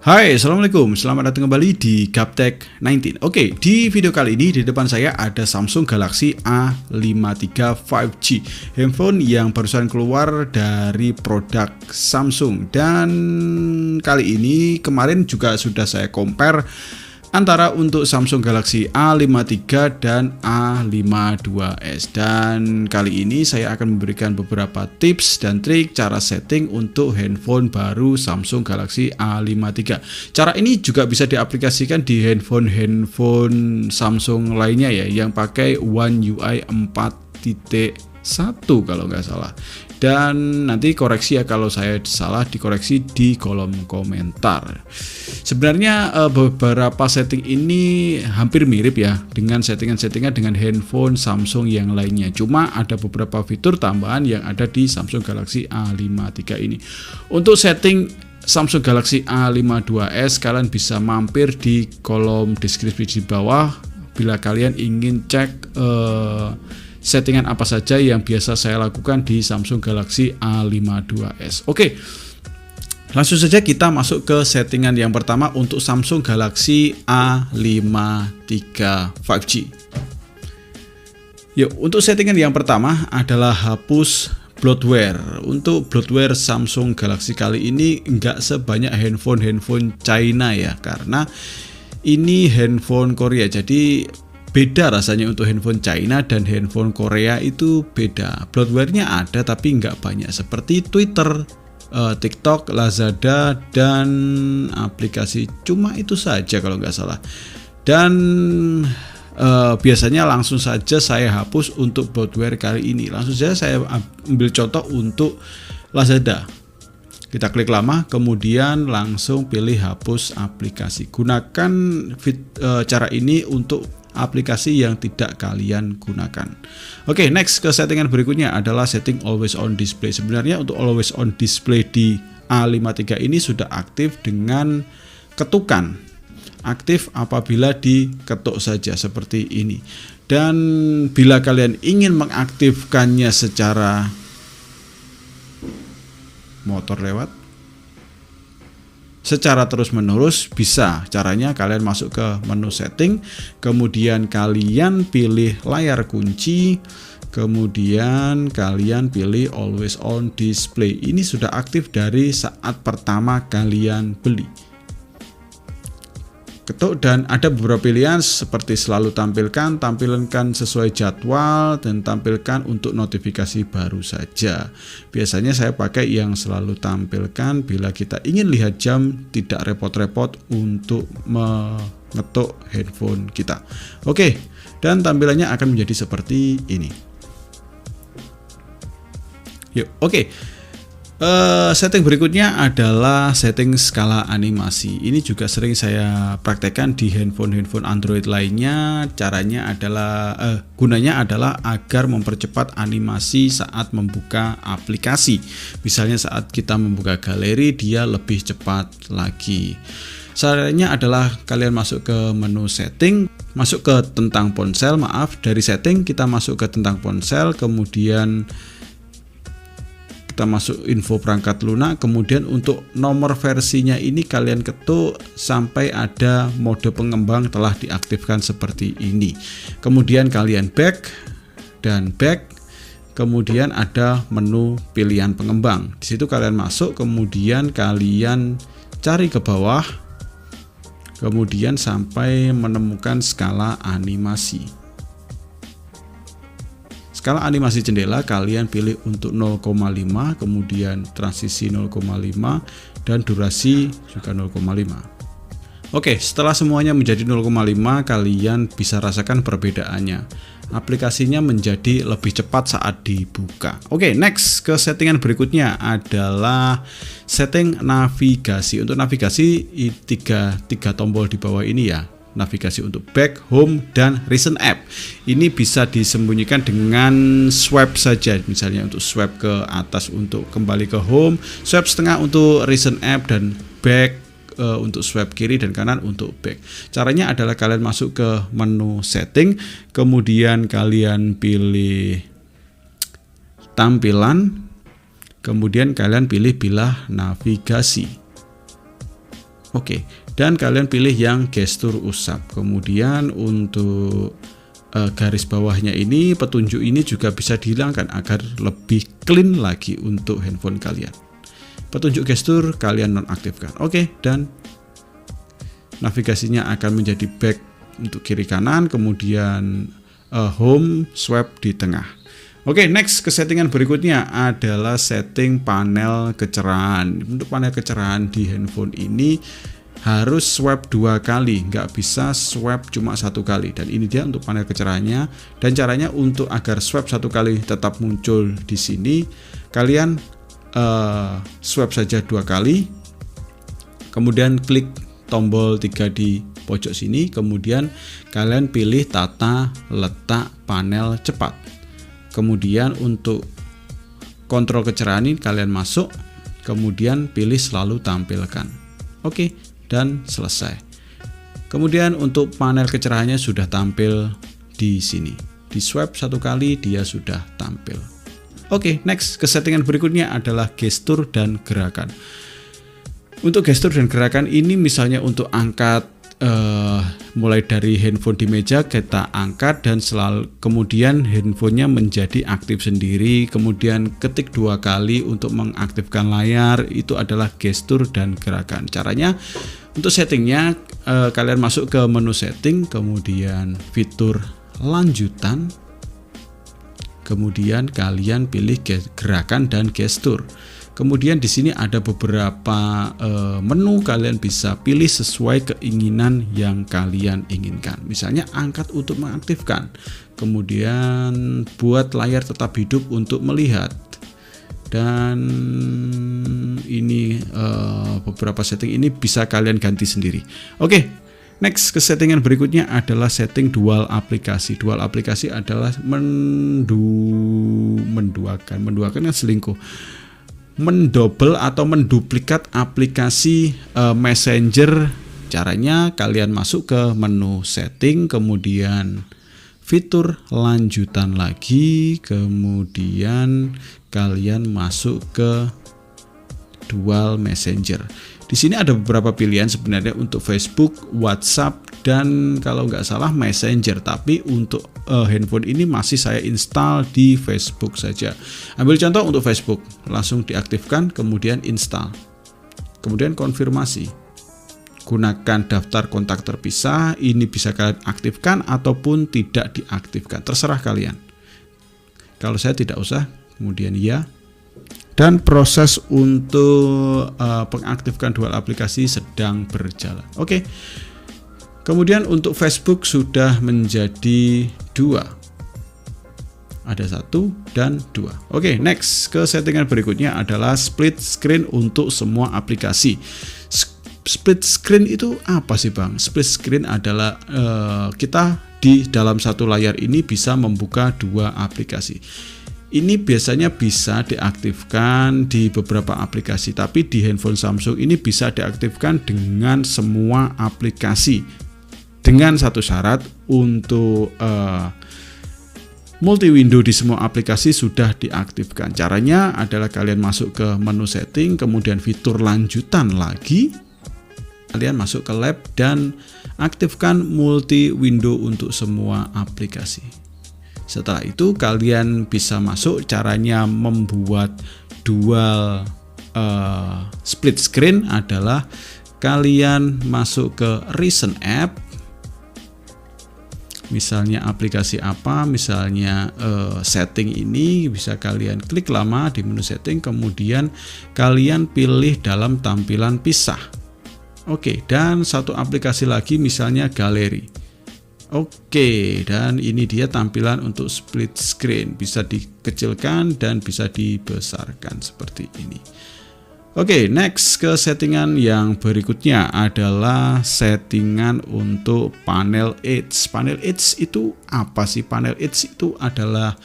Hai, Assalamualaikum. Selamat datang kembali di Gaptek 19. Oke, di video kali ini di depan saya ada Samsung Galaxy A53 5G, handphone yang barusan keluar dari produk Samsung. Dan kali ini kemarin juga sudah saya compare antara untuk Samsung Galaxy A53 dan A52s. Dan kali ini saya akan memberikan beberapa tips dan trik cara setting untuk handphone baru Samsung Galaxy A53. Cara ini juga bisa diaplikasikan di handphone Samsung lainnya ya, yang pakai One UI 4.1 kalau nggak salah. Dan nanti koreksi ya kalau saya salah, dikoreksi di kolom komentar. Sebenarnya beberapa setting ini hampir mirip ya dengan settingan-settingan dengan handphone Samsung yang lainnya. Cuma ada beberapa fitur tambahan yang ada di Samsung Galaxy A53 ini. Untuk setting Samsung Galaxy A52s, kalian bisa mampir di kolom deskripsi di bawah bila kalian ingin cek settingan apa saja yang biasa saya lakukan di Samsung Galaxy A52s. Oke, langsung saja kita masuk ke settingan yang pertama untuk Samsung Galaxy A53 5G. Yuk, untuk settingan yang pertama adalah hapus bloatware. Untuk bloatware Samsung Galaxy kali ini nggak sebanyak handphone China ya, karena ini handphone Korea. Jadi beda rasanya untuk handphone China dan handphone Korea itu beda. Bloatware-nya ada tapi nggak banyak seperti Twitter, TikTok, Lazada, dan aplikasi cuma itu saja kalau nggak salah. Dan biasanya langsung saja saya hapus untuk bloatware kali ini. Langsung saja saya ambil contoh untuk Lazada. Kita klik lama, kemudian langsung pilih hapus aplikasi. Gunakan cara ini untuk aplikasi yang tidak kalian gunakan. Oke, next ke settingan berikutnya adalah setting always on display. Sebenarnya untuk always on display di A53 ini sudah aktif dengan ketukan. Aktif apabila diketuk saja seperti ini. Dan bila kalian ingin mengaktifkannya secara motor lewat secara terus-menerus, bisa. Caranya kalian masuk ke menu setting, kemudian kalian pilih layar kunci, kemudian kalian pilih always on display. Ini sudah aktif dari saat pertama kalian beli. Ketuk dan ada beberapa pilihan seperti selalu tampilkan sesuai jadwal, dan tampilkan untuk notifikasi baru saja. Biasanya saya pakai yang selalu tampilkan bila kita ingin lihat jam, tidak repot-repot untuk mengetuk handphone kita. Oke, dan tampilannya akan menjadi seperti ini. Yuk, oke. Setting berikutnya adalah setting skala animasi. Ini juga sering saya praktekkan di handphone Android lainnya. Caranya adalah gunanya adalah agar mempercepat animasi saat membuka aplikasi. Misalnya saat kita membuka galeri, dia lebih cepat lagi. Caranya adalah kalian masuk ke menu setting, masuk ke tentang ponsel, dari setting kita masuk ke tentang ponsel, kemudian kita masuk info perangkat lunak, kemudian untuk nomor versinya ini kalian ketuk sampai ada mode pengembang telah diaktifkan seperti ini. Kemudian kalian back, kemudian ada menu pilihan pengembang. Di situ kalian masuk, kemudian kalian cari ke bawah, kemudian sampai menemukan skala animasi. Skala animasi jendela kalian pilih untuk 0,5, kemudian transisi 0,5, dan durasi juga 0,5. Oke, setelah semuanya menjadi 0,5, kalian bisa rasakan perbedaannya. Aplikasinya menjadi lebih cepat saat dibuka. Oke, next ke settingan berikutnya adalah setting navigasi. Untuk navigasi tiga tombol di bawah ini ya. Navigasi untuk back, home, dan recent app. Ini bisa disembunyikan dengan swipe saja. Misalnya untuk swipe ke atas untuk kembali ke home, swipe setengah untuk recent app, dan back untuk swipe kiri dan kanan untuk back. Caranya adalah kalian masuk ke menu setting, kemudian kalian pilih tampilan, kemudian kalian pilih bilah navigasi. Oke, dan kalian pilih yang gestur usap. Kemudian untuk garis bawahnya ini, petunjuk ini juga bisa dihilangkan agar lebih clean lagi untuk handphone kalian. Petunjuk gestur kalian nonaktifkan. Oke, dan navigasinya akan menjadi back untuk kiri kanan, kemudian home, swipe di tengah. Oke, next ke settingan berikutnya adalah setting panel kecerahan. Untuk panel kecerahan di handphone ini harus swipe 2 kali, nggak bisa swipe cuma 1 kali. Dan ini dia untuk panel kecerahannya. Dan caranya untuk agar swipe 1 kali tetap muncul di sini, kalian swipe saja 2 kali, kemudian klik tombol 3 di pojok sini, kemudian kalian pilih tata letak panel cepat. Kemudian untuk kontrol kecerahan ini kalian masuk, kemudian pilih selalu tampilkan. Oke, dan selesai. Kemudian untuk panel kecerahannya sudah tampil di sini. Di swipe 1 kali dia sudah tampil. Oke, next ke settingan berikutnya adalah gestur dan gerakan. Untuk gestur dan gerakan ini misalnya untuk angkat, mulai dari handphone di meja kita angkat dan kemudian handphonenya menjadi aktif sendiri, kemudian ketik 2 kali untuk mengaktifkan layar, itu adalah gestur dan gerakan. Caranya untuk settingnya, kalian masuk ke menu setting, kemudian fitur lanjutan, kemudian kalian pilih gerakan dan gestur. Kemudian di sini ada beberapa menu, kalian bisa pilih sesuai keinginan yang kalian inginkan. Misalnya angkat untuk mengaktifkan, kemudian buat layar tetap hidup untuk melihat. Dan ini beberapa setting ini bisa kalian ganti sendiri. Oke, next ke settingan berikutnya adalah setting dual aplikasi. Dual aplikasi adalah menduakan kan selingkuh. Mendouble atau menduplikat aplikasi Messenger. Caranya kalian masuk ke menu setting, kemudian fitur lanjutan lagi, kemudian kalian masuk ke dual messenger. Di sini ada beberapa pilihan sebenarnya untuk Facebook, WhatsApp, dan kalau nggak salah Messenger. Tapi untuk handphone ini masih saya install di Facebook saja. Ambil contoh untuk Facebook, langsung diaktifkan, kemudian install, kemudian konfirmasi. Gunakan daftar kontak terpisah. Ini bisa kalian aktifkan ataupun tidak diaktifkan, terserah kalian. Kalau saya tidak usah, kemudian ya. Dan proses untuk mengaktifkan dual aplikasi sedang berjalan. Oke. Kemudian untuk Facebook sudah menjadi 2. Ada 1 dan 2. Oke, next ke settingan berikutnya adalah split screen untuk semua aplikasi. Split screen itu apa sih Bang? Split screen adalah kita di dalam satu layar ini bisa membuka 2 aplikasi. Ini biasanya bisa diaktifkan di beberapa aplikasi, tapi di handphone Samsung ini bisa diaktifkan dengan semua aplikasi. Dengan satu syarat, untuk multi window di semua aplikasi sudah diaktifkan. Caranya adalah kalian masuk ke menu setting, kemudian fitur lanjutan lagi. Kalian masuk ke lab dan aktifkan multi window untuk semua aplikasi. Setelah itu kalian bisa masuk. Caranya membuat dual split screen adalah kalian masuk ke recent app. Misalnya aplikasi apa, misalnya setting ini bisa kalian klik lama di menu setting, kemudian kalian pilih dalam tampilan pisah. Oke, dan satu aplikasi lagi misalnya galeri. Oke, dan ini dia tampilan untuk split screen, bisa dikecilkan dan bisa dibesarkan seperti ini. Oke, next ke settingan yang berikutnya adalah settingan untuk panel edge. Panel edge itu apa sih? Panel edge itu adalah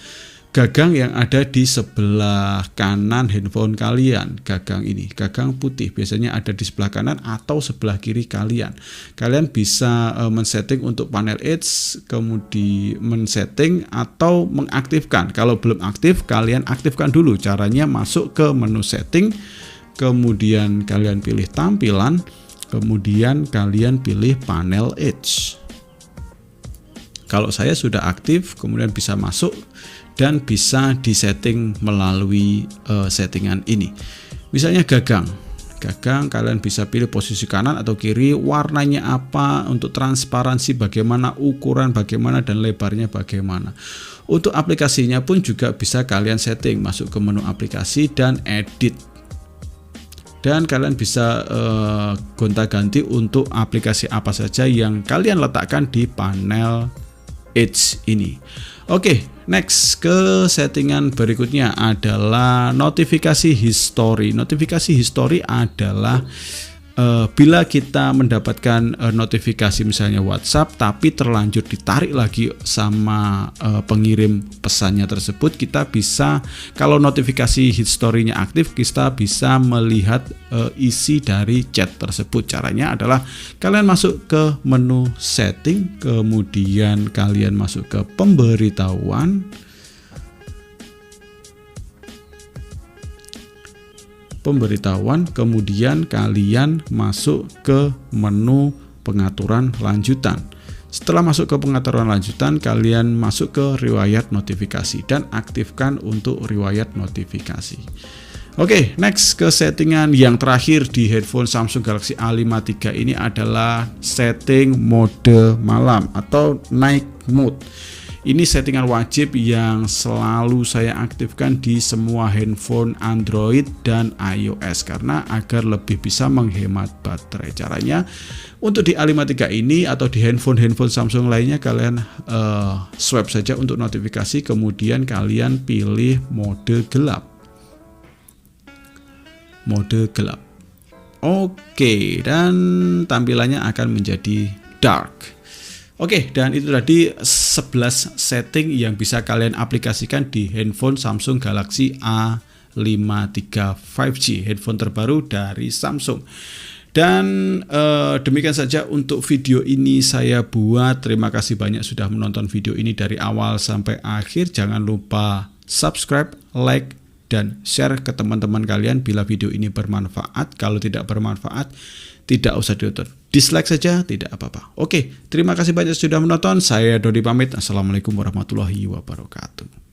gagang yang ada di sebelah kanan handphone kalian. Gagang ini, gagang putih, biasanya ada di sebelah kanan atau sebelah kiri kalian. Kalian bisa men-setting untuk panel edge, kemudian men-setting atau mengaktifkan. Kalau belum aktif, kalian aktifkan dulu. Caranya masuk ke menu setting, kemudian kalian pilih tampilan, kemudian kalian pilih panel edge. Kalau saya sudah aktif, kemudian bisa masuk dan bisa disetting melalui settingan ini. Misalnya gagang kalian bisa pilih posisi kanan atau kiri, warnanya apa, untuk transparansi bagaimana, ukuran bagaimana, dan lebarnya bagaimana. Untuk aplikasinya pun juga bisa kalian setting, masuk ke menu aplikasi dan edit. Dan kalian bisa gonta-ganti untuk aplikasi apa saja yang kalian letakkan di panel edge ini. Oke, next ke settingan berikutnya adalah notifikasi history. Notifikasi history adalah bila kita mendapatkan notifikasi misalnya WhatsApp tapi terlanjur ditarik lagi sama pengirim pesannya tersebut, kita bisa, kalau notifikasi historinya aktif, kita bisa melihat isi dari chat tersebut. Caranya adalah kalian masuk ke menu setting, kemudian kalian masuk ke pemberitahuan, kemudian kalian masuk ke menu pengaturan lanjutan. Setelah masuk ke pengaturan lanjutan, kalian masuk ke riwayat notifikasi dan aktifkan untuk riwayat notifikasi. Oke, next ke settingan yang terakhir di headphone Samsung Galaxy A53 ini adalah setting mode malam atau night mode. Ini settingan wajib yang selalu saya aktifkan di semua handphone Android dan iOS karena agar lebih bisa menghemat baterai. Caranya untuk di A53 ini atau di handphone Samsung lainnya, kalian swipe saja untuk notifikasi, kemudian kalian pilih mode gelap. Oke, dan tampilannya akan menjadi dark. Oke, dan itu tadi 11 setting yang bisa kalian aplikasikan di handphone Samsung Galaxy A53 5G, headphone terbaru dari Samsung. Dan demikian saja untuk video ini saya buat. Terima kasih banyak sudah menonton video ini dari awal sampai akhir. Jangan lupa subscribe, like, dan share ke teman-teman kalian bila video ini bermanfaat. Kalau tidak bermanfaat, tidak usah ditonton. Dislike saja, tidak apa-apa. Oke, terima kasih banyak sudah menonton. Saya Dodi pamit. Assalamualaikum warahmatullahi wabarakatuh.